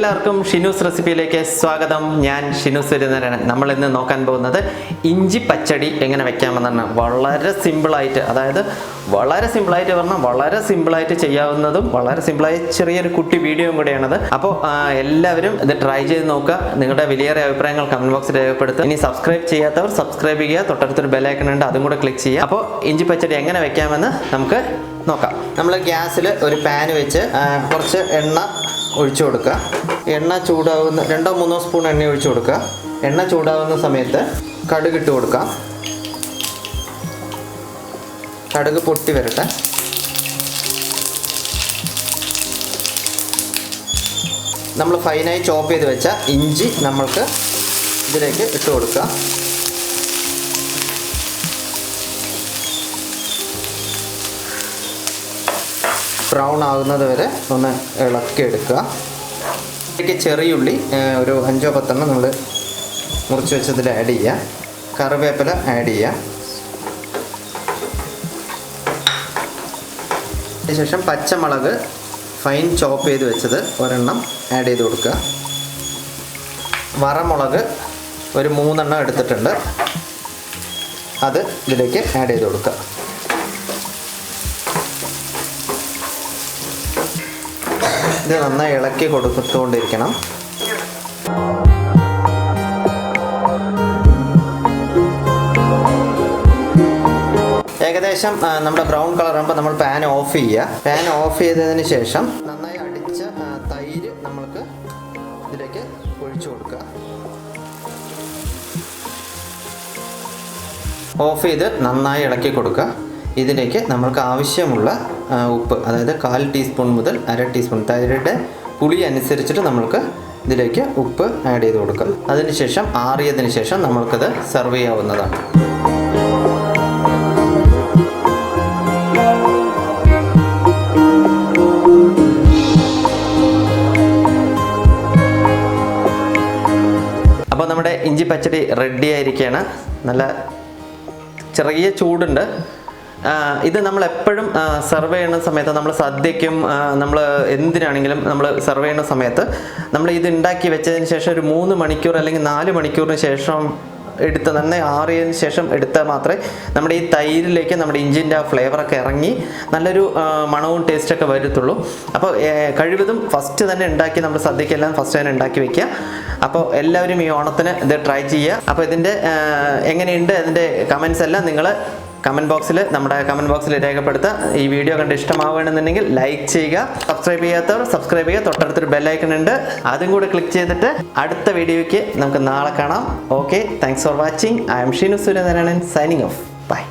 എല്ലാവർക്കും ഷിനൂസ് റെസിപ്പിയിലേക്ക് സ്വാഗതം. ഞാൻ ഷിനൂസ് വരുന്നവരാണ്. നമ്മൾ ഇന്ന് നോക്കാൻ പോകുന്നത് ഇഞ്ചി പച്ചടി എങ്ങനെ വെക്കാമെന്നാണ്. വളരെ സിമ്പിളായിട്ട്, അതായത് വളരെ സിമ്പിളായിട്ട് പറഞ്ഞാൽ വളരെ സിമ്പിളായിട്ട് ചെയ്യാവുന്നതും വളരെ സിമ്പിളായി ചെറിയൊരു കുട്ടി വീഡിയോയും കൂടെയാണത്. അപ്പോൾ എല്ലാവരും ഇത് ട്രൈ ചെയ്ത് നോക്കുക. നിങ്ങളുടെ വലിയേറെ അഭിപ്രായങ്ങൾ കമന്റ് ബോക്സിൽ രേഖപ്പെടുത്തുക. ഇനി സബ്സ്ക്രൈബ് ചെയ്യാത്തവർ സബ്സ്ക്രൈബ് ചെയ്യുക. തൊട്ടടുത്തൊരു ബെലൈക്കൺ ഉണ്ട്, അതും കൂടെ ക്ലിക്ക് ചെയ്യുക. അപ്പോൾ ഇഞ്ചി പച്ചടി എങ്ങനെ വെക്കാമെന്ന് നമുക്ക് നോക്കാം. നമ്മൾ ഗ്യാസിൽ ഒരു പാൻ വെച്ച് കുറച്ച് എണ്ണ ഒഴിച്ചു കൊടുക്കുക. എണ്ണ ചൂടാവുന്ന 2-3 സ്പൂൺ എണ്ണ ഒഴിച്ചു കൊടുക്കുക. എണ്ണ ചൂടാവുന്ന സമയത്ത് കടുക് ഇട്ട് കൊടുക്കാം. കടുക് പൊട്ടി വരട്ടെ. നമ്മൾ ഫൈനായി ചോപ്പ് ചെയ്ത് വെച്ച ഇഞ്ചി നമ്മൾക്ക് ഇതിലേക്ക് ഇട്ട് കൊടുക്കുക. ബ്രൗൺ ആകുന്നത് വരെ ഒന്ന് ഇളക്കിയെടുക്കുക. ഇതിലേക്ക് ചെറിയുള്ളി ഒരു 5-10 നമ്മൾ മുറിച്ച് വെച്ചതിൽ ആഡ് ചെയ്യുക. കറിവേപ്പില ആഡ് ചെയ്യുക. അതിനുശേഷം പച്ചമുളക് ഫൈൻ ചോപ്പ് ചെയ്ത് വെച്ചത് ഒരെണ്ണം ആഡ് ചെയ്ത് കൊടുക്കുക. വറമുളക് ഒരു 3 എണ്ണം എടുത്തിട്ടുണ്ട്, അത് ഇതിലേക്ക് ആഡ് ചെയ്ത് കൊടുക്കുക. ഇത് നന്നായി ഇളക്കി കൊടുത്തുകൊണ്ടിരിക്കണം. ഏകദേശം നമ്മുടെ ബ്രൗൺ കളർ ആകുമ്പോൾ നമ്മൾ പാൻ ഓഫ് ചെയ്യുക. പാൻ ഓഫ് ചെയ്തതിന് ശേഷം നന്നായി അടിച്ച തൈര് നമ്മൾക്ക് ഇതിലേക്ക് ഒഴിച്ചു കൊടുക്കുക. ഓഫ് ചെയ്ത് നന്നായി ഇളക്കി കൊടുക്കുക. ഇതിലേക്ക് നമ്മൾക്ക് ആവശ്യമുള്ള ഉപ്പ്, അതായത് 1/4 ടീസ്പൂൺ മുതൽ 1/2 ടീസ്പൂൺ, തൈരുടെ പുളി അനുസരിച്ചിട്ട് നമ്മൾക്ക് ഇതിലേക്ക് ഉപ്പ് ആഡ് ചെയ്ത് കൊടുക്കുക. അതിനുശേഷം ആറിയതിന് ശേഷം നമ്മൾക്കത് സെർവ് ചെയ്യാവുന്നതാണ്. അപ്പോൾ നമ്മുടെ ഇഞ്ചി പച്ചടി റെഡി ആയിരിക്കുകയാണ്. നല്ല ചെറിയ ചൂടുണ്ട്. ഇത് നമ്മൾ എപ്പോഴും സെർവ് ചെയ്യുന്ന സമയത്ത്, നമ്മൾ സദ്യയ്ക്കും നമ്മൾ എന്തിനാണെങ്കിലും നമ്മൾ സെർവ് ചെയ്യുന്ന സമയത്ത് നമ്മൾ ഇത് ഉണ്ടാക്കി വെച്ചതിന് ശേഷം ഒരു 3 മണിക്കൂർ അല്ലെങ്കിൽ 4 മണിക്കൂറിന് ശേഷം എടുത്ത് നന്നായി ആറിയതിന് ശേഷം എടുത്താൽ മാത്രമേ നമ്മുടെ ഈ തൈരിലേക്ക് നമ്മുടെ ഇഞ്ചിൻ്റെ ആ ഫ്ലേവറൊക്കെ ഇറങ്ങി നല്ലൊരു മണവും ടേസ്റ്റൊക്കെ വരത്തുള്ളൂ. അപ്പോൾ കഴിവതും ഫസ്റ്റ് തന്നെ ഉണ്ടാക്കി, നമ്മൾ സദ്യക്കെല്ലാം ഫസ്റ്റ് തന്നെ ഉണ്ടാക്കി വെക്കുക. അപ്പോൾ എല്ലാവരും ഈ ഓണത്തിന് ഇത് ട്രൈ ചെയ്യുക. അപ്പോൾ ഇതിൻ്റെ എങ്ങനെയുണ്ട് അതിൻ്റെ കമൻസ് എല്ലാം നിങ്ങൾ നമ്മുടെ കമൻറ്റ് ബോക്സിൽ രേഖപ്പെടുത്തുക. ഈ വീഡിയോ കണ്ട് ഇഷ്ടമാവുകയാണെന്നുണ്ടെങ്കിൽ ലൈക്ക് ചെയ്യുക. സബ്സ്ക്രൈബ് ചെയ്യാത്തവർ സബ്സ്ക്രൈബ് ചെയ്യുക. തൊട്ടടുത്തൊരു ബെല്ലൈക്കൺ ഉണ്ട്, അതും കൂടെ ക്ലിക്ക് ചെയ്തിട്ട് അടുത്ത വീഡിയോയ്ക്ക് നമുക്ക് നാളെ കാണാം. Okay, thanks for watching. I M Shinu Surendran signing off.